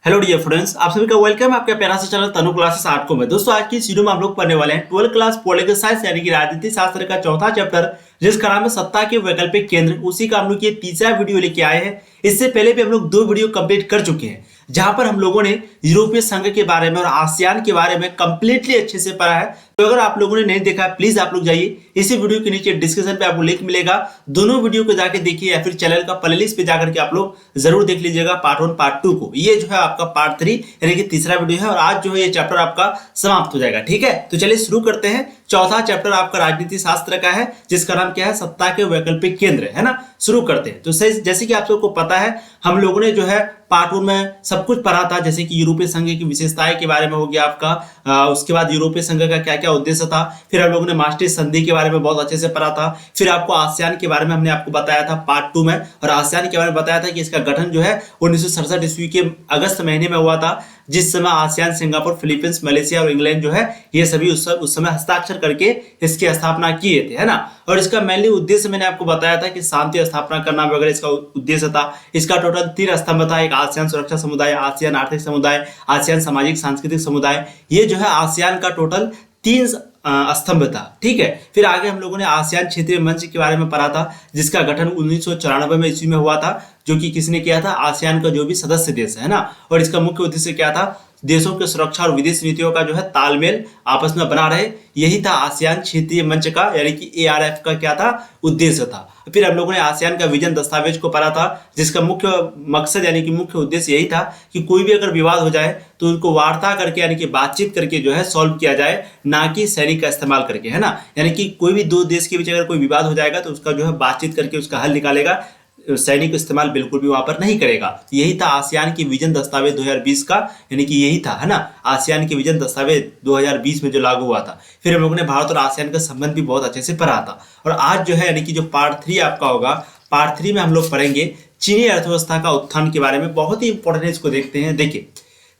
Hello dear friends, आप सभी का वेलकम है आपके प्यारा सा चैनल तनु क्लासेस आर्ट को में। दोस्तों, आज की इस वीडियो में हम लोग पढ़ने वाले हैं 12th क्लास पॉलिटिकल साइंस यानी कि राजनीति शास्त्र का चौथा चैप्टर, जिसका नाम है सत्ता के वैकल्पिक केंद्र। उसी का हम लोग ये तीसरा वीडियो लेके आए हैं। इससे पहले भी हम लोग 2 वीडियो कंप्लीट कर चुके हैं, जहां पर हम लोगों ने यूरोपीय संघ के बारे में और आसियान के बारे में कंप्लीटली अच्छे से पढ़ा है। तो अगर आप लोगों ने नहीं देखा, प्लीज आप लोग जाइए, इसी वीडियो के नीचे डिस्क्रिप्शन पे आपको लिंक मिलेगा, दोनों वीडियो को जाके देखिए, या फिर चैनल का प्लेलिस्ट पे जाकर के आप लोग जरूर देख लीजिएगा पार्ट 1 पार्ट 2 को। ये जो है आपका पार्ट 3 यानी कि तीसरा वीडियो है, और आज जो है ये चैप्टर आपका समाप्त हो जाएगा। ठीक है, तो चलिए शुरू करते हैं। चौथा चैप्टर आपका राजनीति शास्त्र का है, जिसका नाम क्या है, सत्ता के वैकल्पिक केंद्र, है ना। शुरू करते हैं। तो जैसे कि आप सबको पता है, हम लोगों ने जो है पार्ट 1 में सब कुछ पढ़ा था, जैसे कि यूरोपीय संघ की विशेषताएं के बारे में हो गया आपका, उसके बाद यूरोपीय संघ का क्या क्या उद्देश्य था, फिर हम लोगों ने मास्ट्रिक्ट संधि के बारे में बहुत अच्छे से पढ़ा था, फिर आपको आसियान के बारे में हमने आपको बताया था पार्ट 2 में, और आसियान के बारे में बताया था कि इसका गठन जो है 1967 ईस्वी के अगस्त महीने में हुआ था, जिस समय आसियान, सिंगापुर, फिलीपींस, मलेशिया और इंग्लैंड जो है ये सभी उस समय हस्ताक्षर करके इसकी स्थापना किए थे, है ना। और इसका मेनली उद्देश्य मैंने आपको बताया था कि शांति स्थापना करना वगैरह इसका उद्देश्य था। इसका टोटल 3 स्तंभ था, एक आसियान सुरक्षा समुदाय, आसियान आर्थिक समुदाय, आसियान सामाजिक सांस्कृतिक समुदाय। ये जो है आसियान का टोटल 3 स्तंभ था। ठीक है, फिर आगे हम लोगों ने आसियान क्षेत्रीय मंच के बारे में पढ़ा था, जिसका गठन 1994 में ईस्वी में हुआ था, जो कि किसने किया था, आसियान का जो भी सदस्य देश है ना। और इसका मुख्य उद्देश्य क्या था, देशों की सुरक्षा और विदेश नीतियों का जो है तालमेल आपस में बना रहे, यही था आसियान क्षेत्रीय मंच का यानी कि ARF का क्या था, उद्देश्य था। फिर हम लोगों ने आसियान का विजन दस्तावेज को पढ़ा था, जिसका मुख्य मकसद यानी कि मुख्य उद्देश्य यही था कि कोई भी अगर विवाद हो जाए तो उनको वार्ता करके यानी कि बातचीत करके जो है सॉल्व किया जाए, ना कि सैनिक का इस्तेमाल करके, है ना। यानी कि कोई भी 2 देश के बीच अगर कोई विवाद हो जाएगा तो उसका जो है बातचीत करके उसका हल निकालेगा, सैनिक इस्तेमाल बिल्कुल भी वहां पर नहीं करेगा। यही था आसियान की विजन दस्तावेज 2020 का, यानी कि यही था, है ना, आसियान की विजन दस्तावेज 2020 में जो लागू हुआ था। फिर हम लोगों ने भारत और आसियान का संबंध भी बहुत अच्छे से पढ़ा था। और आज जो है यानी कि जो पार्ट 3 आपका होगा, पार्ट 3 में हम लोग पढ़ेंगे चीनी अर्थव्यवस्था का उत्थान के बारे में। बहुत ही इंपॉर्टेंट है, इसको देखते हैं। देखिए,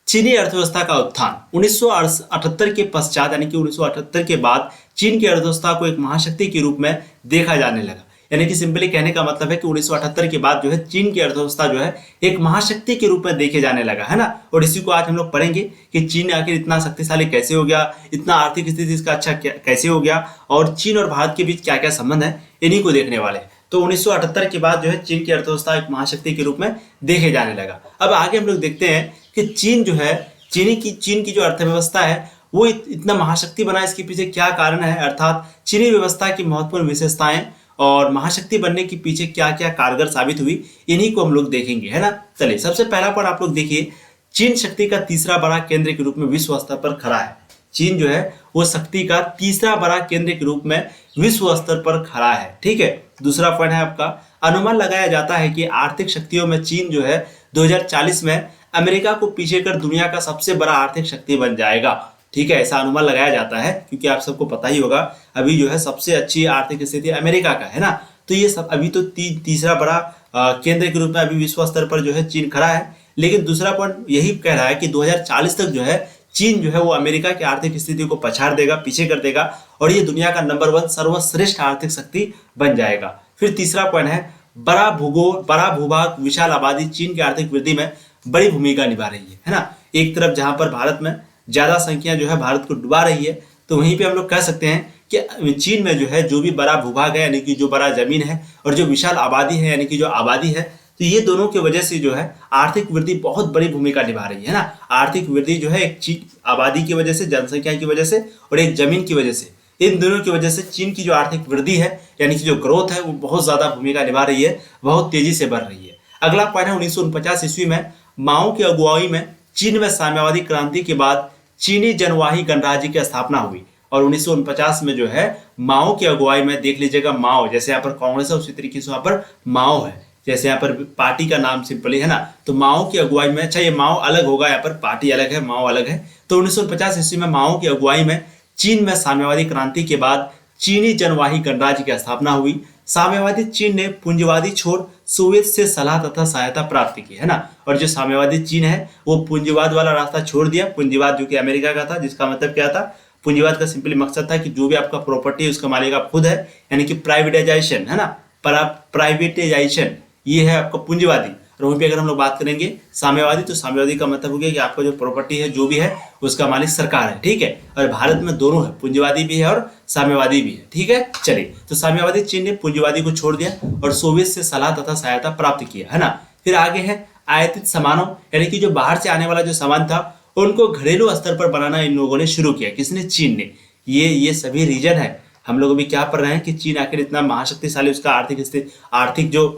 चीनी अर्थव्यवस्था का उत्थान 1978 के पश्चात यानी कि 1978 के बाद चीन की अर्थव्यवस्था को एक महाशक्ति के रूप में देखा जाने लगा। यानी कि सिंपली कहने का मतलब है कि 1978 के बाद जो है चीन की अर्थव्यवस्था जो है एक महाशक्ति के रूप में देखे जाने लगा, है ना। और इसी को आज हम लोग पढ़ेंगे कि चीन आखिर इतना शक्तिशाली कैसे हो गया, इतना आर्थिक स्थिति इसका अच्छा कैसे हो गया, और चीन और भारत के बीच क्या क्या संबंध है, इन्हीं को देखने वाले। तो 1978 के बाद जो है चीन की अर्थव्यवस्था एक महाशक्ति के रूप में देखे जाने लगा। अब आगे हम लोग देखते हैं कि चीन जो है, चीन की जो अर्थव्यवस्था है वो इतना महाशक्ति बना, इसके पीछे क्या कारण है, अर्थात चीनी व्यवस्था की महत्वपूर्ण विशेषताएं और महाशक्ति बनने के पीछे क्या क्या कारगर साबित हुई, इन्हीं को हम लोग देखेंगे, है ना। चलिए, सबसे पहला पॉइंट आप लोग देखिए, चीन शक्ति का तीसरा बड़ा केंद्र के रूप में विश्व स्तर पर खड़ा है। चीन जो है वो शक्ति का तीसरा बड़ा केंद्र के रूप में विश्व स्तर पर खड़ा है। ठीक है, दूसरा पॉइंट है आपका, अनुमान लगाया जाता है कि आर्थिक शक्तियों में चीन जो है 2040 में अमेरिका को पीछे कर दुनिया का सबसे बड़ा आर्थिक शक्ति बन जाएगा। ठीक है, ऐसा अनुमान लगाया जाता है, क्योंकि आप सबको पता ही होगा अभी जो है सबसे अच्छी आर्थिक स्थिति अमेरिका का, है ना। तो ये सब अभी तो तीसरा बड़ा केंद्र के रूप में अभी विश्व स्तर पर जो है चीन खड़ा है। लेकिन दूसरा पॉइंट यही कह रहा है कि 2040 तक जो है चीन जो है वो अमेरिका की आर्थिक स्थिति को पछाड़ देगा, पीछे कर देगा, और ये दुनिया का नंबर 1 सर्वश्रेष्ठ आर्थिक शक्ति बन जाएगा। फिर तीसरा पॉइंट है, बड़ा भूगोल, बड़ा भूभाग, विशाल आबादी चीन की आर्थिक वृद्धि में बड़ी भूमिका निभा रही है ना। एक तरफ जहां पर भारत में ज्यादा संख्या जो है भारत को डुबा रही है, तो वहीं पे हम लोग कह सकते हैं कि चीन में जो है जो भी बड़ा भूभाग है यानी कि जो बड़ा जमीन है, और जो विशाल आबादी है यानी कि जो आबादी है, तो ये दोनों की वजह से जो है आर्थिक वृद्धि बहुत बड़ी भूमिका निभा रही है ना। आर्थिक वृद्धि जो है एक चीन आबादी की वजह से, जनसंख्या की वजह से, और एक जमीन की वजह से, इन दोनों की वजह से चीन की जो आर्थिक वृद्धि है यानी कि जो ग्रोथ है वो बहुत ज्यादा भूमिका निभा रही है, बहुत तेजी से बढ़ रही है। अगला पॉइंट है, 1949 ईस्वी में माओ की अगुवाई में चीन में साम्यवादी क्रांति के बाद चीनी जनवाही गणराज्य की स्थापना हुई। और 1949 में जो है माओ की अगुवाई में, देख लीजिएगा माओ, जैसे यहाँ पर कांग्रेस है उसी तरीके से यहाँ पर माओ है, जैसे यहाँ पर पार्टी का नाम सिंपली है ना, तो माओ की अगुवाई में, अच्छा ये माओ अलग होगा, यहाँ पर पार्टी अलग है, माओ अलग है। तो 1950 ईस्वी में माओ की अगुवाई में चीन में साम्यवादी क्रांति के बाद चीनी जनवाही गणराज्य की स्थापना हुई। साम्यवादी चीन ने पूंजीवादी छोड़ सोवियत से सलाह तथा सहायता प्राप्त की, है ना। और जो साम्यवादी चीन है वो पूंजीवाद वाला रास्ता छोड़ दिया, पूंजीवाद जो कि अमेरिका का था, जिसका मतलब क्या था, पूंजीवाद का सिंपली मकसद था कि जो भी आपका प्रॉपर्टी है उसका मालिक आप खुद है, यानी कि प्राइवेटाइजेशन, है ना, प्राइवेटाइजेशन, ये है आपका पूंजीवादी। और वहीं पे अगर हम लोग बात करेंगे साम्यवादी, तो साम्यवादी का मतलब हो गया कि आपका जो प्रॉपर्टी है जो भी है उसका मालिक सरकार है, ठीक है। और भारत में दोनों है, पूंजीवादी भी है और साम्यवादी भी है, ठीक है। चलिए, तो साम्यवादी चीन ने पूंजीवादी को छोड़ दिया और सोवियत से सलाह तथा सहायता प्राप्त किया, है ना। फिर आगे है आयातित सामानों, यानी कि जो बाहर से आने वाला जो सामान था उनको घरेलू स्तर पर बनाना इन लोगों ने शुरू किया। किसने? चीन ने। ये सभी रीजन है। हम लोग अभी क्या पढ़ रहे हैं कि चीन आखिर इतना महाशक्तिशाली, उसका आर्थिक स्थिति, आर्थिक जो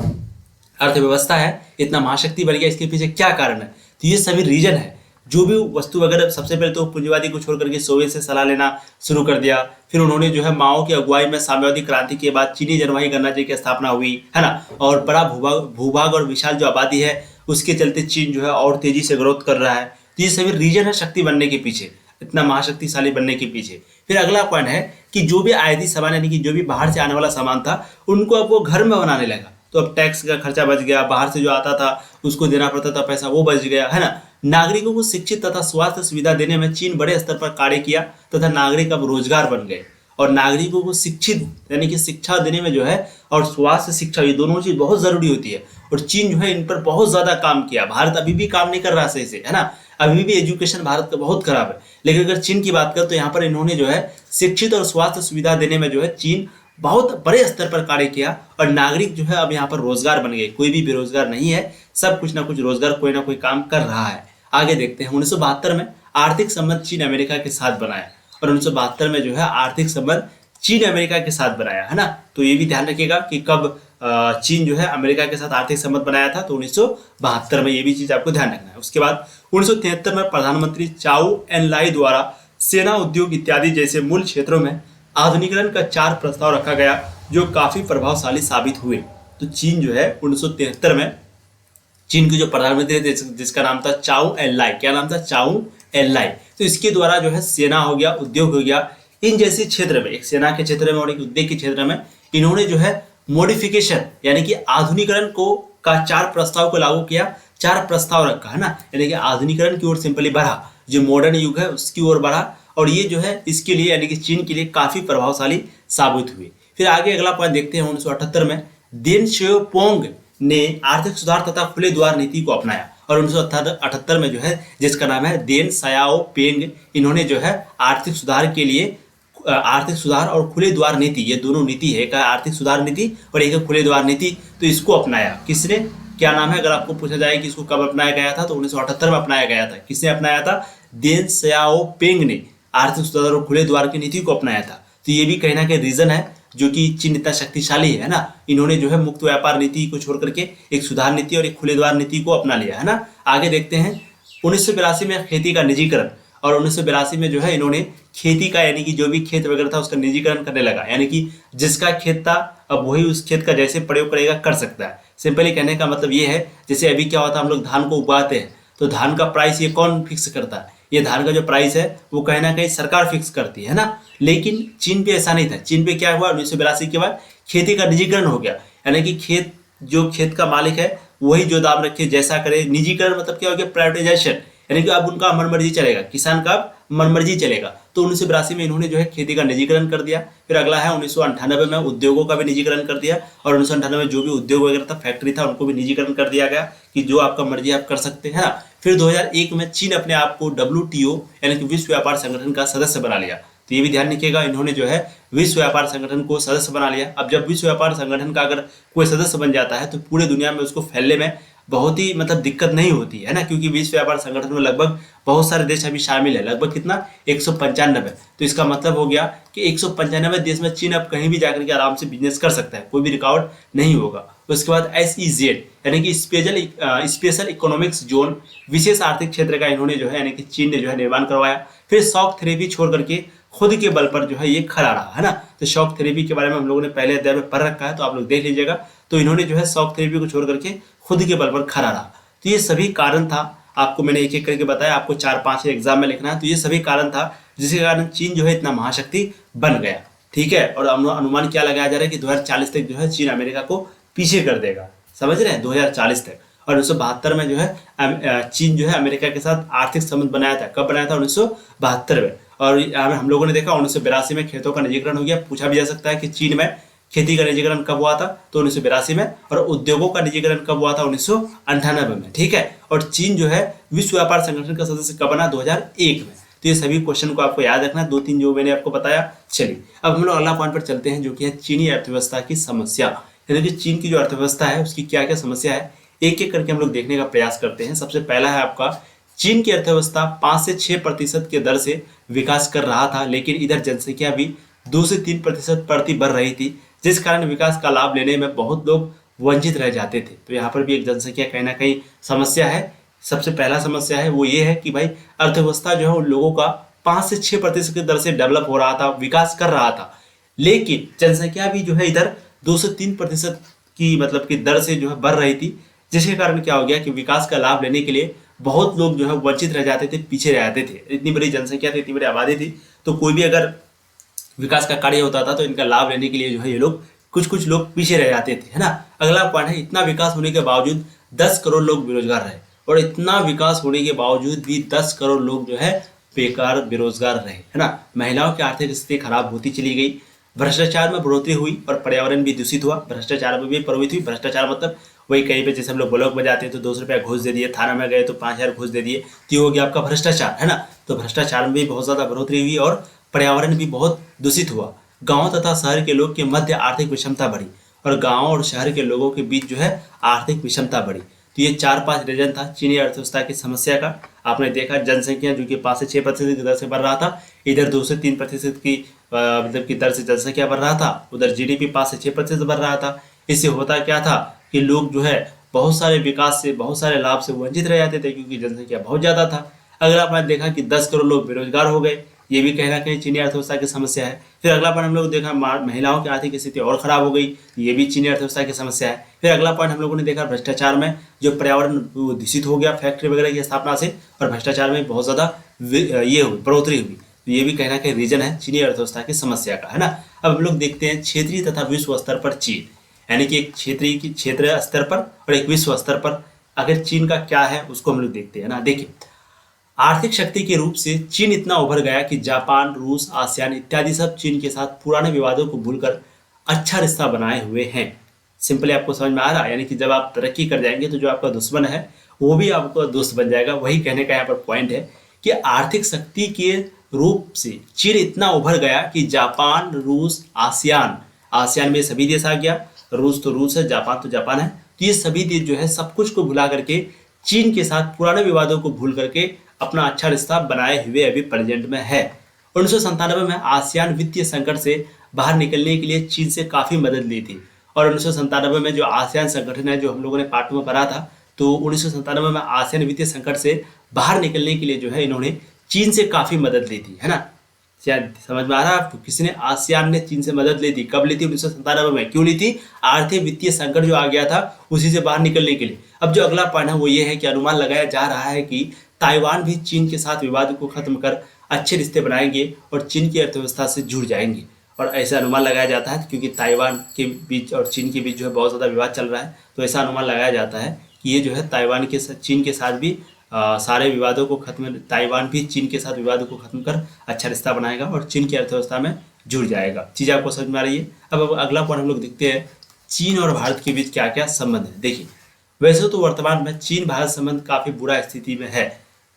अर्थव्यवस्था है इतना महाशक्ति बन गया, इसके पीछे क्या कारण है? तो ये सभी रीजन है। जो भी वस्तु वगैरह, सबसे पहले तो पूंजीवादी को छोड़ करके सोवियत से सलाह लेना शुरू कर दिया। फिर उन्होंने जो है माओ की अगुवाई में साम्यवादी क्रांति के बाद चीनी जनवाही गणराज्य की स्थापना हुई, है ना। और बड़ा भूभाग और विशाल जो आबादी है उसके चलते चीन जो है और तेजी से ग्रोथ कर रहा है। तो ये सभी रीजन है शक्ति बनने के पीछे, इतना महाशक्तिशाली बनने के पीछे। फिर अगला पॉइंट है कि जो भी आयाती सामान, यानी कि जो भी बाहर से आने वाला सामान था उनको अब वो घर में बनाने लगा, तो अब टैक्स का खर्चा बच गया, बाहर से जो आता था उसको देना पड़ता था पैसा, वो बच गया, है ना। नागरिकों को शिक्षित तथा स्वास्थ्य सुविधा देने में चीन बड़े स्तर पर कार्य किया तथा नागरिक अब रोजगार बन गए। और नागरिकों को शिक्षित यानी कि शिक्षा देने में जो है, और स्वास्थ्य शिक्षा, ये दोनों चीज बहुत जरूरी होती है। और चीन जो है इन पर बहुत ज्यादा काम किया। भारत अभी भी काम नहीं कर रहा सही से, है ना। अभी भी एजुकेशन भारत का बहुत खराब है। लेकिन अगर चीन की बात करें तो यहाँ पर इन्होंने जो है शिक्षित और स्वास्थ्य सुविधा देने में जो है चीन बहुत बड़े स्तर पर कार्य किया। और नागरिक जो है अब यहाँ पर रोजगार बन गए, कोई भी बेरोजगार नहीं है, सब कुछ ना कुछ रोजगार, कोई ना कोई काम कर रहा है। आगे देखते हैं, 1972 में आर्थिक संबंध चीन अमेरिका के साथ बनाया। और 1972 में जो है आर्थिक संबंध चीन अमेरिका के साथ बनाया, है ना। तो ये भी ध्यान रखिएगा कि कब चीन जो है अमेरिका के साथ आर्थिक संबंध बनाया था, तो 1972 में, ये भी चीज आपको ध्यान रखना है। उसके बाद 1973 में प्रधानमंत्री चाउ एन लाई द्वारा सेना, उद्योग इत्यादि जैसे मूल क्षेत्रों में आधुनिकीकरण का 4 प्रस्ताव रखा गया जो काफी प्रभावशाली साबित हुए। तो चीन जो है 1973 में, चीन के जो प्रधानमंत्री थे जिसका नाम था चाउ एन लाई, क्या नाम था? चाउ एन लाई। तो इसके द्वारा जो है सेना हो गया, उद्योग हो गया, इन जैसे क्षेत्र में, एक सेना के क्षेत्र में और एक उद्योग के क्षेत्र में इन्होंने जो है मॉडिफिकेशन यानी कि आधुनिकरण को का 4 प्रस्ताव को लागू किया, 4 प्रस्ताव रखा, है ना। यानी कि आधुनिकरण की ओर सिंपली बढ़ा, जो मॉडर्न युग है उसकी ओर बढ़ा। और ये जो है इसके लिए यानी कि चीन के लिए काफी प्रभावशाली साबित हुए। फिर आगे अगला पॉइंट देखते हैं, 1978 में देन शियोपोंग ने आर्थिक सुधार तथा खुले द्वार नीति को अपनाया। और 1978 में जो है जिसका नाम है देन सायाओपेंग, इन्होंने जो है आर्थिक सुधार के लिए, आर्थिक सुधार और खुले द्वार नीति, ये दोनों नीति है, एक आर्थिक सुधार नीति और एक खुले द्वार नीति, तो इसको अपनाया। किसने? क्या नाम है? अगर आपको पूछा जाए कि इसको कब अपनाया गया था, तो 1978 में अपनाया गया था। किसने अपनाया था? देन सायाओपेंग ने आर्थिक सुधार और खुले द्वार की नीति को अपनाया था। तो ये भी कहीं ना कहीं रीजन है जो कि चीन इतना शक्तिशाली है ना। इन्होंने जो है मुक्त व्यापार नीति को छोड़ करके एक सुधार नीति और एक खुले द्वार नीति को अपना लिया, है ना। आगे देखते हैं, 1982 में खेती का निजीकरण, और 1982 में जो है इन्होंने खेती का यानी कि जो भी खेत वगैरह था उसका निजीकरण करने लगा, यानी कि जिसका खेत था अब वही उस खेत का जैसे प्रयोग करेगा कर सकता है। सिंपली कहने का मतलब ये है, जैसे अभी क्या होता है, हम लोग धान को उगाते हैं तो धान का प्राइस ये कौन फिक्स करता है? ये धान का जो प्राइस है वो कहीं ना कहीं सरकार फिक्स करती है ना। लेकिन चीन पे ऐसा नहीं था। चीन पे क्या हुआ, 1982 के बाद खेती का निजीकरण हो गया, यानी कि खेत का मालिक है वही जो दाम रखे जैसा करे। निजीकरण मतलब क्या हो गया? प्राइवेटाइजेशन, यानी कि अब उनका मनमर्जी चलेगा, किसान का मनमर्जी चलेगा। तो 1982 में इन्होंने जो है खेती का निजीकरण कर दिया। फिर अगला है 1998 में उद्योगों का भी निजीकरण कर दिया, और 1998 में जो भी उद्योग वगैरह था, फैक्ट्री था, उनको भी निजीकरण कर दिया गया कि जो आपका मर्जी आप कर सकते हैं ना। फिर 2001 में चीन अपने आप को WTO यानी कि विश्व व्यापार संगठन का सदस्य बना लिया। तो ये भी ध्यान रखिएगा, इन्होंने जो है विश्व व्यापार संगठन को सदस्य बना लिया। अब जब विश्व व्यापार संगठन का अगर कोई सदस्य बन जाता है तो पूरे दुनिया में उसको फैलने में बहुत ही मतलब दिक्कत नहीं होती है ना, क्योंकि विश्व व्यापार संगठन में लगभग बहुत सारे देश अभी शामिल है, लगभग कितना 195। तो इसका मतलब हो गया कि 195 देश में चीन अब कहीं भी जाकर के आराम से बिजनेस कर सकता है, कोई भी रुकावट नहीं होगा। उसके बाद SEZ यानी कि स्पेशल इकोनॉमिक्स जोन, विशेष आर्थिक क्षेत्र का इन्होंने जो है यानी कि चीन ने जो है निर्माण करवाया। फिर शॉक थेरेपी छोड़ करके खुद के बल पर जो है ये खड़ा रहा, है ना। तो शॉक थेरेपी के बारे में हम लोगों ने पहले अध्याय में पढ़ रखा है, तो आप लोग देख लीजिएगा। तो इन्होंने जो है शॉक थेरेपी को छोड़ करके खुद के बल पर खड़ा रहा। तो ये सभी कारण था, आपको मैंने एक एक करके बताया, आपको 4-5 एग्जाम में लिखना है। तो ये सभी कारण था जिसके कारण चीन जो है इतना महाशक्ति बन गया, ठीक है। और अनुमान क्या लगाया जा रहा है कि 2040 तक जो है चीन अमेरिका को पीछे कर देगा, समझ रहे हैं, 2040 तक। और 1972 में जो है चीन जो है अमेरिका के साथ आर्थिक संबंध बनाया था। कब बनाया था? 1972 में। और हम लोगों ने देखा 1982 में खेतों का निजीकरण हो गया। पूछा भी जा सकता है कि चीन में खेती का निजीकरण कब हुआ था? तो 1982 में। और उद्योगों का निजीकरण कब हुआ था? 1998 में। ठीक है। और चीन जो है विश्व व्यापार संगठन का सदस्य कब बना? 2001 में। तो ये सभी क्वेश्चन को आपको याद रखना है, 2-3 जो मैंने आपको बताया। चलिए अब हम लोग अगला पॉइंट पर चलते हैं, जो कि है चीनी अर्थव्यवस्था की समस्या। यानी कि चीन की जो अर्थव्यवस्था है उसकी क्या क्या समस्या है, एक एक करके हम लोग देखने का प्रयास करते हैं। सबसे पहला है आपका, चीन की अर्थव्यवस्था 5 से 6% के दर से विकास कर रहा था, लेकिन इधर जनसंख्या भी 2 से 3% प्रति बढ़ रही थी, जिस कारण विकास का लाभ लेने में बहुत लोग वंचित रह जाते थे। तो यहाँ पर भी एक जनसंख्या कहीं ना कहीं समस्या है। सबसे पहला समस्या है वो ये है कि भाई अर्थव्यवस्था जो है उन लोगों का 5 से 6% की दर से डेवलप हो रहा था, विकास कर रहा था, लेकिन जनसंख्या भी जो है इधर 2 से 3% की मतलब की दर से जो है बढ़ रही थी, जिसके कारण क्या हो गया कि विकास का लाभ लेने के लिए बहुत लोग जो है वंचित रह जाते थे, पीछे रह जाते थे। इतनी बड़ी जनसंख्या थी, इतनी बड़ी आबादी थी, तो कोई भी अगर विकास का कार्य होता था तो इनका लाभ लेने के लिए जो है ये लोग कुछ लोग पीछे रह जाते थे, है ना। अगला पॉइंट है, इतना विकास होने के बावजूद 10 करोड़ लोग बेरोजगार रहे, और इतना विकास होने के बावजूद भी 10 करोड़ लोग जो है बेकार बेरोजगार रहे, है ना। महिलाओं की आर्थिक स्थिति खराब होती चली गई, भ्रष्टाचार में बढ़ोतरी हुई और पर्यावरण भी दूषित हुआ। भ्रष्टाचार में भी प्रवृत्ति हुई। भ्रष्टाचार मतलब वही कहीं पे जैसे हम लोग ब्लॉक में जाते हैं तो 200 रुपया घूस दे दिए, थाना में गए तो 5,000 घूस दे दिए, तो ये हो गया आपका भ्रष्टाचार, है ना। तो भ्रष्टाचार में भी बहुत ज्यादा बढ़ोतरी हुई और पर्यावरण भी बहुत दूषित हुआ। गांव तथा शहर के लोग के मध्य आर्थिक विषमता बढ़ी, और गांव और शहर के लोगों के बीच जो है आर्थिक विषमता बढ़ी। तो ये 4-5 रीजन था चीनी अर्थव्यवस्था की समस्या का। आपने देखा जनसंख्या जो कि 5 से 6% की दर से बढ़ रहा था, इधर 2 से 3% की मतलब की दर से जनसंख्या बढ़ रहा था, उधर जीडीपी 5 से 6% बढ़ रहा था। इससे होता क्या था कि लोग जो है बहुत सारे विकास से, बहुत सारे लाभ से वंचित रह जाते थे, क्योंकि जनसंख्या बहुत ज्यादा था। अगर आपने देखा कि 10 करोड़ लोग बेरोजगार हो गए, ये भी कहीं ना कहीं चीनी अर्थव्यवस्था की समस्या है। फिर अगला पॉइंट हम लोग देखा महिलाओं की आर्थिक स्थिति और खराब हो गई, ये भी चीनी अर्थव्यवस्था की समस्या है। फिर अगला पॉइंट हम लोगों ने देखा भ्रष्टाचार में जो पर्यावरण दूषित हो गया फैक्ट्री वगैरह की स्थापना से, और भ्रष्टाचार में बहुत ज्यादा ये हुई, बढ़ोतरी हुई। तो ये भी कहीं ना कहीं रीजन है चीनी अर्थव्यवस्था की समस्या का, है ना। अब हम लोग देखते हैं क्षेत्रीय तथा विश्व स्तर पर चीन, यानी कि एक क्षेत्रीय स्तर पर और एक विश्व स्तर पर अगर चीन का क्या है उसको हम लोग देखते हैं ना। देखिए, आर्थिक शक्ति के रूप से चीन इतना उभर गया कि जापान, रूस, आसियान इत्यादि सब चीन के साथ पुराने विवादों को भूलकर अच्छा रिश्ता बनाए हुए हैं। सिंपली आपको समझ में आ रहा है, यानी कि जब आप तरक्की कर जाएंगे तो जो आपका दुश्मन है वो भी आपका दोस्त बन जाएगा। वही कहने का यहाँ पर पॉइंट है कि आर्थिक शक्ति के रूप से चीन इतना उभर गया कि जापान, रूस, आसियान में सभी देश आ गया। रूस तो रूस है, जापान तो जापान है। तो ये सभी देश जो है सब कुछ को भुला करके चीन के साथ पुराने विवादों को भूल करके अपना अच्छा रिश्ता बनाए हुए अभी प्रेजेंट में है। 1997 में आसियान वित्तीय संकट से बाहर निकलने के लिए चीन से काफी मदद ली थी। और 1997 में जो आसियान संगठन है, जो हम लोगों ने पार्ट में पढ़ा था, तो 1997 में आसियान वित्तीय संकट से बाहर निकलने के लिए जो है इन्होंने चीन से काफी मदद ली थी, है ना। शायद समझ में आ रहा है आपको, किसने, आसियान ने चीन से मदद ली थी। कब ली थी? 1997 में। क्यों ली थी? आर्थिक वित्तीय संकट जो आ गया था उसी से बाहर निकलने के लिए। अब जो अगला पॉइंट है वो ये है कि अनुमान लगाया जा रहा है कि ताइवान भी चीन के साथ विवाद को खत्म कर अच्छे रिश्ते बनाएंगे और चीन की अर्थव्यवस्था से जुड़ जाएंगे। और ऐसा अनुमान लगाया जाता है क्योंकि ताइवान के बीच और चीन के बीच जो है बहुत ज़्यादा विवाद चल रहा है, तो ऐसा अनुमान लगाया जाता है कि ये जो है ताइवान के चीन के साथ भी सारे विवादों को खत्म, ताइवान भी चीन के साथ विवादों को खत्म कर अच्छा रिश्ता बनाएगा और चीन की अर्थव्यवस्था में जुड़ जाएगा। चीज़ आपको समझ में आ रही है। अब अगला पॉइंट हम लोग देखते हैं, चीन और भारत के बीच क्या क्या संबंध है। देखिए, वैसे तो वर्तमान में चीन भारत संबंध काफी बुरा स्थिति में है।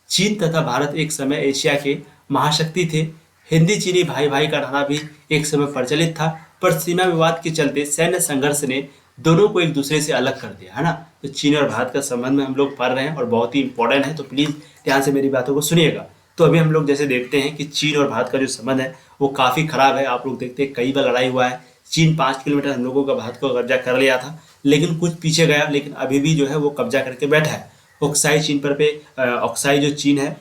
चीन तथा भारत एक समय एशिया के महाशक्ति थे। हिंदी चीनी भाई भाई का नारा भी एक समय प्रचलित था, पर सीमा विवाद के चलते सैन्य संघर्ष ने दोनों को एक दूसरे से अलग कर दिया, है ना। तो चीन और भारत का संबंध में हम लोग पढ़ रहे हैं और बहुत ही इंपॉर्टेंट है, तो प्लीज ध्यान से मेरी बातों को सुनिएगा। तो अभी हम लोग जैसे देखते हैं कि चीन और भारत का जो संबंध है वो काफी खराब है। आप लोग देखते हैं कई बार लड़ाई हुआ है। चीन 5 किलोमीटर हम लोगों का भारत को कब्जा कर लिया था, लेकिन कुछ पीछे गया, लेकिन अभी भी जो है वो कब्जा करके बैठा है। ऑक्साई चीन पर पे ऑक्साई जो चीन है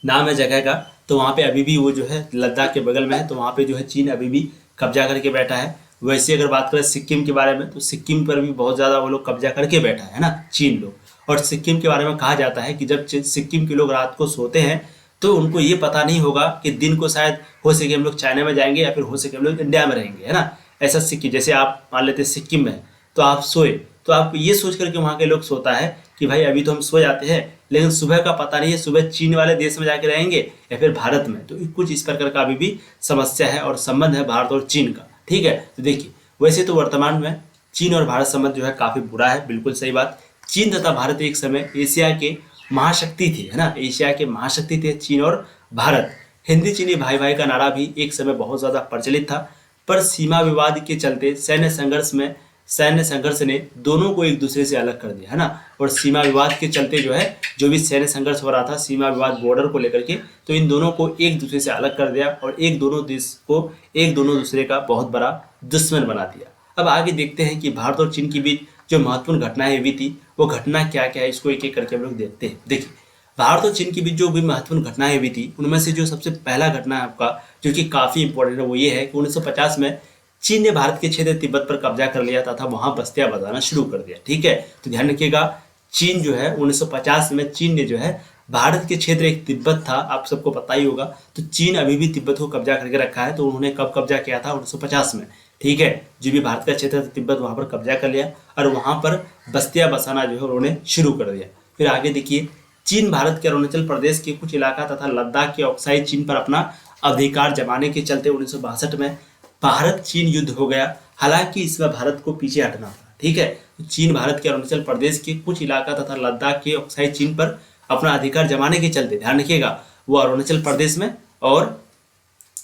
नाम है जगह का, तो वहाँ पे अभी भी वो जो है लद्दाख के बगल में है, तो वहाँ पे जो है चीन अभी भी कब्जा करके बैठा है। वैसे अगर बात करें सिक्किम के बारे में, तो सिक्किम पर भी बहुत ज़्यादा वो लोग कब्जा करके बैठा है ना, चीन लोग। और सिक्किम के बारे में कहा जाता है कि जब सिक्किम के लोग रात को सोते हैं तो उनको ये पता नहीं होगा कि दिन को शायद हो सके हम लोग चाइना में जाएंगे या फिर हो सके हम लोग इंडिया में रहेंगे, है ना। ऐसा सिक्किम, जैसे आप मान लेते सिक्किम में तो आप सोए, तो आप ये सोच करके वहाँ के लोग सोता है कि भाई अभी तो हम सो जाते हैं, लेकिन सुबह का पता नहीं है सुबह चीन वाले देश में जाके रहेंगे या फिर भारत में। तो कुछ इस प्रकार का अभी भी समस्या है और संबंध है भारत और चीन का, ठीक है। तो देखिए, वैसे तो वर्तमान में चीन और भारत संबंध जो है काफी बुरा है, बिल्कुल सही बात। चीन तथा भारत एक समय एशिया के महाशक्ति थे, है ना, एशिया के महाशक्ति थे चीन और भारत। हिंदी चीनी भाई भाई का नारा भी एक समय बहुत ज्यादा प्रचलित था, पर सीमा विवाद के चलते सैन्य संघर्ष ने दोनों को एक दूसरे से अलग कर दिया, है ना। और सीमा विवाद के चलते जो है जो भी सैन्य संघर्ष हो रहा था सीमा विवाद बॉर्डर को लेकर के, तो इन दोनों को एक दूसरे से अलग कर दिया और एक दोनों देश को एक दोनों दूसरे का बहुत बड़ा दुश्मन बना दिया। अब आगे देखते हैं कि भारत और चीन के बीच जो महत्वपूर्ण घटनाएं हुई थी वो घटना क्या क्या है, इसको एक एक करके हम लोग देखते हैं। देखिए, भारत और चीन के बीच जो भी महत्वपूर्ण घटनाएं हुई थी उनमें से जो सबसे पहला घटना है आपका जो कि काफी इंपॉर्टेंट है वो ये है कि 1950 में चीन ने भारत के क्षेत्र तिब्बत पर कब्जा कर लिया तथा वहां बस्तियां बसाना शुरू कर दिया। ठीक है, तो ध्यान रखिएगा, चीन जो है 1950 में चीन ने जो है भारत के क्षेत्र एक तिब्बत था, आप सबको पता ही होगा, तो चीन अभी भी तिब्बत को कब्जा करके रखा है। तो उन्होंने कब कब्जा किया था? 1950 में। ठीक है, जो भी भारत का क्षेत्र था तिब्बत वहां पर कब्जा कर लिया और वहां पर बस्तियां बसाना जो है उन्होंने शुरू कर दिया। फिर आगे देखिए, चीन भारत के अरुणाचल प्रदेश के कुछ इलाका तथा लद्दाख के ऑक्साई चीन पर अपना अधिकार जमाने के चलते 1962 में भारत चीन युद्ध हो गया। हालांकि इसमें भारत को पीछे हटना था। ठीक है, तो चीन भारत के अरुणाचल प्रदेश के कुछ इलाका तथा लद्दाख के ऑक्साई चीन पर अपना अधिकार जमाने के चलते, ध्यान रखिएगा, वो अरुणाचल प्रदेश में और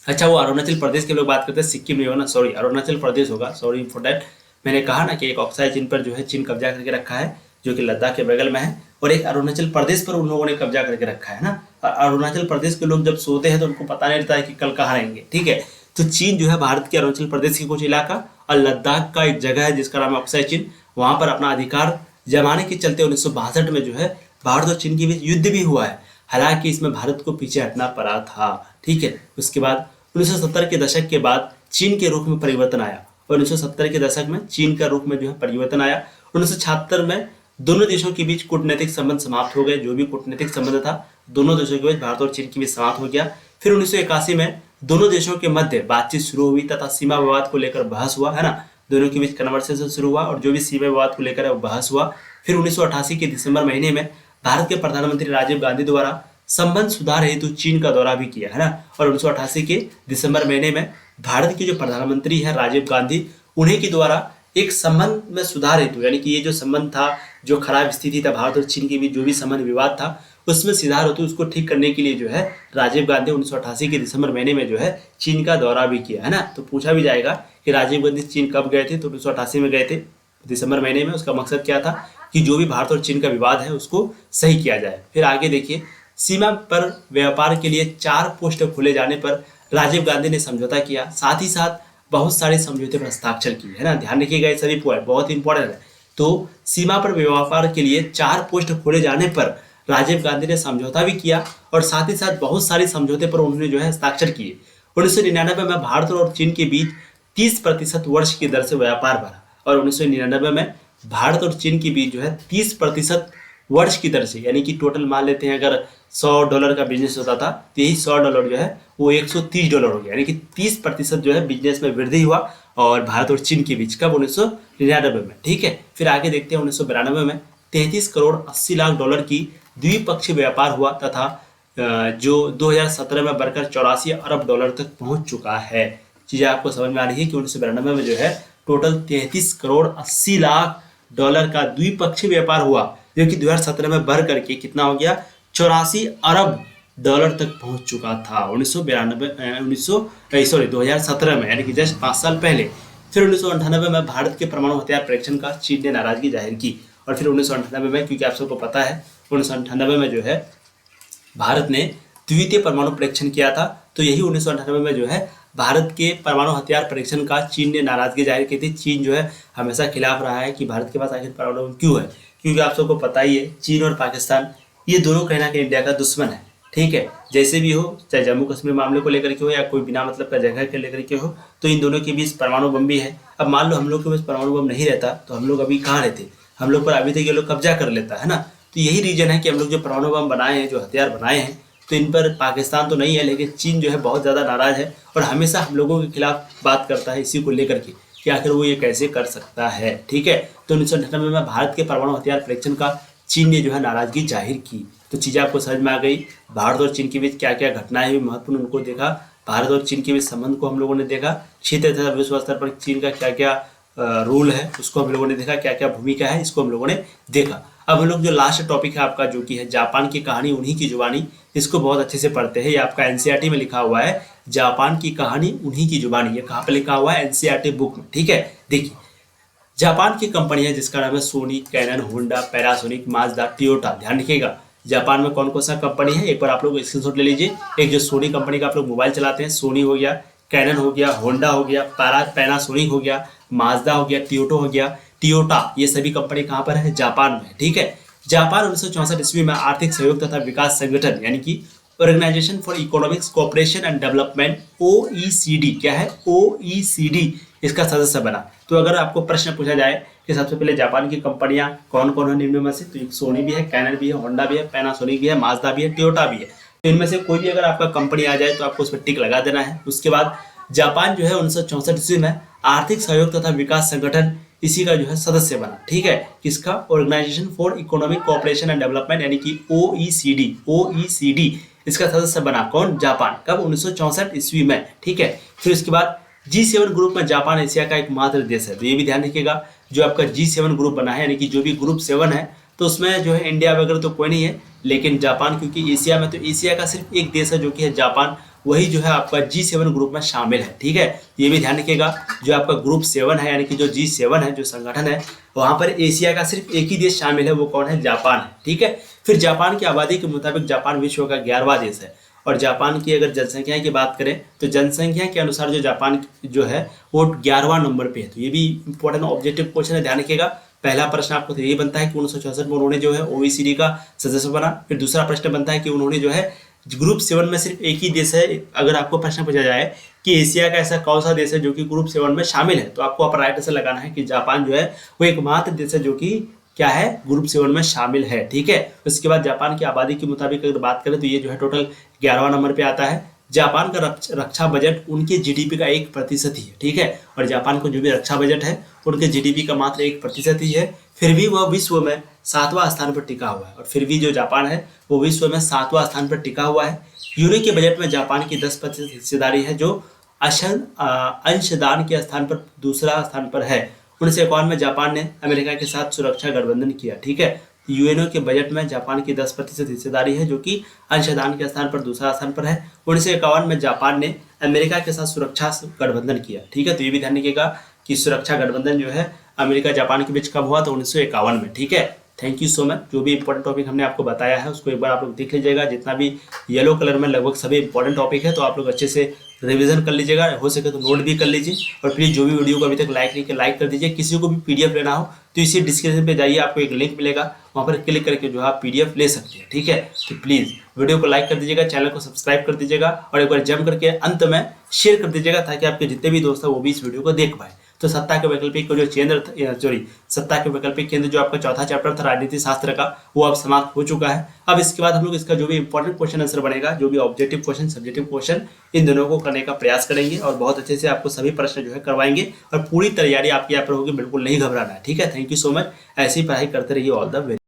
अच्छा वो अरुणाचल प्रदेश के लोग बात करते हैं, सिक्किम नहीं होगा ना, सॉरी अरुणाचल प्रदेश होगा, सॉरी फॉर दैट। मैंने कहा ना कि एक ऑक्साई चीन पर जो है चीन कब्जा करके रखा है जो कि लद्दाख के बगल में है, और एक अरुणाचल प्रदेश पर उन लोगों ने कब्जा करके रखा है ना। और अरुणाचल प्रदेश के लोग जब सोते हैं तो उनको पता नहीं रहता है कि कल कहाँ रहेंगे। ठीक है, तो चीन जो है भारत के अरुणाचल प्रदेश के कुछ इलाका और लद्दाख का एक जगह है जिसका नाम है ऑक्साई चीन, वहां पर अपना अधिकार जमाने के चलते 1962 में जो है भारत और चीन के बीच युद्ध भी हुआ है। हालांकि इसमें भारत को पीछे हटना पड़ा था। ठीक है, उसके बाद 1970 के दशक के बाद चीन के रुख में परिवर्तन आया और 1970 के दशक में चीन का रुख में जो है परिवर्तन आया। 1976 में दोनों देशों के बीच कूटनीतिक संबंध समाप्त हो गए। जो भी कूटनीतिक संबंध था दोनों देशों के बीच भारत और चीन के बीच समाप्त हो गया। फिर 1981 में दोनों देशों के मध्य बातचीत शुरू हुई तथा सीमा विवाद को लेकर बहस हुआ, है ना, दोनों के बीच कन्वर्सेशन शुरू हुआ और जो भी सीमा विवाद को लेकर बहस हुआ। फिर 1988 के दिसंबर महीने में भारत के प्रधानमंत्री राजीव गांधी द्वारा संबंध सुधार हेतु चीन का दौरा भी किया, है ना। और 1988 के दिसंबर महीने में भारत के जो प्रधानमंत्री है राजीव गांधी, उन्हीं के द्वारा एक संबंध में सुधार हेतु, यानी कि ये जो संबंध था, जो खराब स्थिति था भारत और चीन के बीच जो भी संबंध विवाद था उसमें सुधार हेतु उसको ठीक करने के लिए जो है राजीव गांधी 1988 के दिसंबर महीने में जो है चीन का दौरा भी किया, है ना। तो पूछा भी जाएगा कि राजीव गांधी चीन कब गए थे, तो 1988 में गए थे दिसंबर महीने में। उसका मकसद क्या था कि जो भी भारत और चीन का विवाद है उसको सही किया जाए। फिर आगे देखिए, सीमा पर व्यापार के लिए 4 पोस्ट खोले जाने पर राजीव गांधी ने समझौता किया, साथ ही साथ बहुत सारे समझौते पर हस्ताक्षर किए, है ना। ध्यान रखिएगा, ये सभी पॉइंट बहुत इंपॉर्टेंट है। तो सीमा पर व्यापार के लिए 4 पोस्ट खोले जाने पर राजीव गांधी ने समझौता भी किया और साथ ही साथ बहुत सारे समझौते पर उन्होंने जो है हस्ताक्षर किए। 1999 में भारत और चीन के बीच 30% वर्ष की दर से व्यापार बढ़ा और 1999 में भारत और चीन के बीच जो है 30% वर्ष की दर से, यानी कि टोटल मान लेते हैं अगर $100 का बिजनेस होता था तो यही $100 जो है वो $130 हो गया, यानी कि 30% जो है बिजनेस में वृद्धि हुआ और भारत और चीन के बीच कब? 1999 में। ठीक है, फिर आगे देखते हैं 1992 में 33 करोड़ 80 लाख डॉलर की द्विपक्षीय व्यापार हुआ तथा जो 2017 में बढ़कर 84 अरब डॉलर तक पहुंच चुका है। चीजें आपको समझ में आ रही है कि 1992 में जो है टोटल 33 करोड़ 80 लाख डॉलर का द्विपक्षीय व्यापार हुआ, जो कि 2017 में बढ़ करके कितना हो गया? 84 अरब डॉलर तक पहुंच चुका था 2017 में, यानी कि जस्ट 5 साल पहले। फिर 1998 में भारत के परमाणु हथियार परीक्षण का चीन ने नाराजगी जाहिर की और फिर 1998 में, क्योंकि आप सबको पता है 1998 में जो है भारत ने द्वितीय परमाणु परीक्षण किया था, तो यही 1998 में जो है भारत के परमाणु हथियार परीक्षण का चीन ने नाराजगी जाहिर की थी। चीन जो है हमेशा खिलाफ रहा है कि भारत के पास आखिर परमाणु बम क्यों है, क्योंकि आप सबको पता ही है चीन और पाकिस्तान ये दोनों कहीं ना कहीं इंडिया का दुश्मन है। ठीक है, जैसे भी हो, चाहे जम्मू कश्मीर मामले को लेकर के हो या कोई बिना मतलब का जगह के लेकर के हो, तो इन दोनों के बीच परमाणु बम भी है। अब मान लो हम लोग के पास परमाणु बम नहीं रहता तो हम लोग अभी कहाँ रहते, हम लोग पर अभी तक ये लोग कब्जा कर लेता है ना। तो यही रीजन है कि हम लोग जो परमाणु बम बनाए हैं, जो हथियार बनाए हैं, तो इन पर पाकिस्तान तो नहीं है लेकिन चीन जो है बहुत ज़्यादा नाराज है और हमेशा हम लोगों के खिलाफ बात करता है इसी को लेकर के कि आखिर वो ये कैसे कर सकता है। ठीक है, तो 1998 में भारत के परमाणु हथियार परीक्षण का चीन ने जो है नाराजगी जाहिर की। तो चीज़ें आपको समझ में आ गई, भारत और चीन के बीच क्या क्या घटनाएं हुई महत्वपूर्ण उनको देखा, भारत और चीन के बीच संबंध को हम लोगों ने देखा। क्षेत्र तथा विश्व स्तर पर चीन का क्या क्या रोल है उसको हम लोगों ने देखा, क्या क्या भूमिका है इसको हम लोगों ने देखा। अब हम लोग जो लास्ट टॉपिक है आपका जो कि है जापान की कहानी उन्हीं की जुबानी, इसको बहुत अच्छे से पढ़ते हैं। ये आपका एनसीईआरटी में लिखा हुआ है, जापान की कहानी उन्हीं की जुबानी। ये कहाँ पे लिखा हुआ है? एनसीईआरटी बुक में। ठीक है, देखिए जापान की कंपनी है जिसका नाम है Sony, Canon, Honda, Panasonic, Mazda, Toyota. ध्यान रखिएगा जापान में कौन कौन सा कंपनी है, एक बार आप लोग स्क्रीनशॉट ले लीजिए। एक जो सोनी कंपनी का आप लोग मोबाइल चलाते हैं, सोनी हो गया, कैनन हो गया, होंडा हो गया, पैनासोनिक हो गया, माजदा हो गया, टोयोटा हो गया, टोयोटा। ये सभी कंपनी कहाँ पर है? जापान में। ठीक है, जापान 1964 ईस्वी में आर्थिक सहयोग तथा विकास संगठन यानी कि organisation for economics cooperation and development OECD, क्या है? OECD इसका सदस्य बना। तो अगर आपको प्रश्न पूछा जाए कि सबसे पहले जापान की कंपनियां कौन कौन है निम्न में से, तो एक सोनी भी है, कैनन भी है, होंडा भी है, पैनासोनिक भी है, माजदा भी है, टोयोटा भी है। तो इनमें से कोई भी अगर आपका कंपनी आ जाए तो आपको उस पर टिक लगा देना है। उसके बाद जापान जो है 1964 ईस्वी में आर्थिक सहयोग तथा विकास संगठन इसी का जो है सदस्य बना। ठीक है, किसका? Organisation for economic cooperation and development यानी कि OECD इसका सदस्य बना। कौन? जापान। कब? 1964 ईस्वी में। ठीक है, फिर उसके बाद G7 ग्रुप में जापान एशिया का एकमात्र देश है। तो ये भी ध्यान रखिएगा, जो आपका G7 ग्रुप बना है यानी कि जो भी ग्रुप 7 है तो उसमें जो है इंडिया वगैरह तो कोई नहीं है, लेकिन जापान क्योंकि एशिया में, तो एशिया का सिर्फ एक देश है जो कि है जापान, वही जो है आपका G7 ग्रुप में शामिल है। ठीक है, ये भी ध्यान रखिएगा, जो आपका ग्रुप 7 है यानी कि जो G7 है जो संगठन है वहां पर एशिया का सिर्फ एक ही देश शामिल है, वो कौन है? जापान है। ठीक है, फिर जापान की आबादी के मुताबिक जापान विश्व का 11वां देश है। और जापान की अगर जनसंख्या की बात करें तो जनसंख्या के अनुसार जो जापान जो है वो 11वां नंबर पे है। तो ये भी इंपॉर्टेंट ऑब्जेक्टिव क्वेश्चन है, ध्यान रखिएगा। पहला प्रश्न आपको तो यही बनता है कि 1964 में उन्होंने जो है OECD का सदस्य बना। फिर दूसरा प्रश्न बनता है कि उन्होंने जो है ग्रुप 7 में सिर्फ एक ही देश है। अगर आपको प्रश्न पूछा जाए कि एशिया का ऐसा कौन सा देश है जो कि ग्रुप 7 में शामिल है, तो आपको आप राइट से लगाना है कि जापान जो है वो एकमात्र देश है जो कि क्या है? ग्रुप 7 में शामिल है। ठीक है, उसके बाद जापान की आबादी के मुताबिक अगर बात करें तो ये जो है टोटल 11वां नंबर पे आता है। जापान का रक्षा बजट उनके जीडीपी का 1% ही है। ठीक है, और जापान को जो भी रक्षा बजट है उनके जीडीपी का मात्र 1% ही है। फिर भी वह विश्व में 7वां स्थान पर टिका हुआ है। और फिर भी जो जापान है वो विश्व में 7वां स्थान पर टिका हुआ है। यूरो के बजट में जापान की 10% हिस्सेदारी है, जो अंशदान के स्थान पर दूसरा स्थान पर है। 1951 में जापान ने अमेरिका के साथ सुरक्षा गठबंधन किया। ठीक है, यूएनओ के बजट में जापान की 10% हिस्सेदारी है, जो कि अंशदान के स्थान पर दूसरा स्थान पर है। 1951 में जापान ने अमेरिका के साथ सुरक्षा गठबंधन किया। ठीक है, तो ये भी ध्यान रखिएगा कि सुरक्षा गठबंधन जो है अमेरिका जापान के बीच कब हुआ? तो 1951 में। ठीक है, थैंक यू सो मच। जो भी इंपॉर्टेंट टॉपिक हमने आपको बताया है उसको एक बार आप लोग देख लीजिएगा। जितना भी येलो कलर में लगभग सभी इंपॉर्टेंट टॉपिक है, तो आप लोग अच्छे से रिवीजन कर लीजिएगा, हो सके तो नोट भी कर लीजिए। और प्लीज़ जो भी वीडियो को अभी तक लाइक नहीं किया लाइक कर दीजिए। किसी को भी पीडीएफ लेना हो तो इसी डिस्क्रिप्शन पे जाइए, आपको एक लिंक मिलेगा, वहाँ पर क्लिक करके जो है आप पीडीएफ ले सकते हैं। ठीक है, तो प्लीज़ वीडियो को लाइक कर दीजिएगा, चैनल को सब्सक्राइब कर दीजिएगा और एक बार जम करके अंत में शेयर कर दीजिएगा, ताकि आपके जितने भी दोस्त हैं वो भी इस वीडियो को देख पाए। तो सत्ता के वैकल्पिक जो सत्ता के वैकल्पिक केंद्र जो आपका चौथा चैप्टर था राजनीति शास्त्र का, वो अब समाप्त हो चुका है। अब इसके बाद हम लोग इसका जो भी इंपॉर्टेंट क्वेश्चन आंसर बनेगा, जो भी ऑब्जेक्टिव क्वेश्चन, सब्जेक्टिव क्वेश्चन, इन दोनों को करने का प्रयास करेंगे और बहुत अच्छे से आपको सभी प्रश्न जो है करवाएंगे और पूरी तैयारी आपकी यहाँ पर होगी, बिल्कुल नहीं घबराना है। ठीक है, थैंक यू सो मच। ऐसी पढ़ाई करते रहिए। All the very